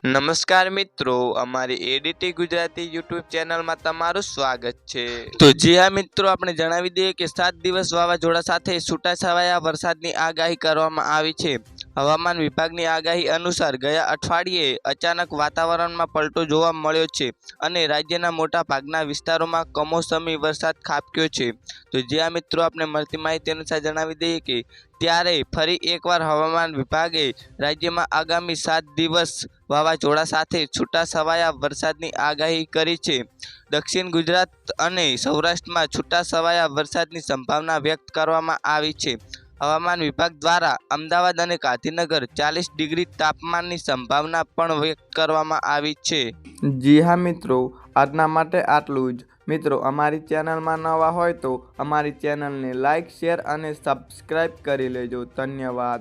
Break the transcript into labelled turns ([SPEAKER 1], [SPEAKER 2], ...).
[SPEAKER 1] નમસ્કાર મિત્રો, અમારી એડીટી ગુજરાતી યુટ્યુબ ચેનલમાં તમારું સ્વાગત છે। તો જી હા મિત્રો, આપણે જણાવી દઈએ કે 7 દિવસ વાવાઝોડા સાથે છૂટાછવાયા વરસાદની આગાહી કરવામાં આવી છે। હવામાન વિભાગની આગાહી અનુસાર ગયા અઠવાડિયે અચાનક વાતાવરણમાં પલટો જોવા મળ્યો છે અને રાજ્યના મોટા ભાગના વિસ્તારોમાં કમોસમી વરસાદ ખાબક્યો છે। તો જી હા મિત્રો, આપણે મળતી માહિતી અનુસાર જણાવી દઈએ કે ત્યારે ફરી એકવાર હવામાન વિભાગે રાજ્યમાં આગામી 7 દિવસ વાવાઝોડા સાથે છૂટાછવાયા વરસાદની આગાહી કરી છે। દક્ષિણ ગુજરાત અને સૌરાષ્ટ્રમાં છૂટાછવાયા વરસાદની સંભાવના વ્યક્ત કરવામાં આવી છે। હવામાન વિભાગ દ્વારા અમદાવાદ અને ગાંધીનગર 40 ડિગ્રી તાપમાનની સંભાવના પણ વ્યક્ત કરવામાં આવી છે।
[SPEAKER 2] જી હા મિત્રો, આજના માટે આટલું જ। મિત્રો, અમારી ચેનલમાં નવા હોય તો અમારી ચેનલને લાઇક, શેર અને સબસ્ક્રાઈબ કરી લેજો। ધન્યવાદ।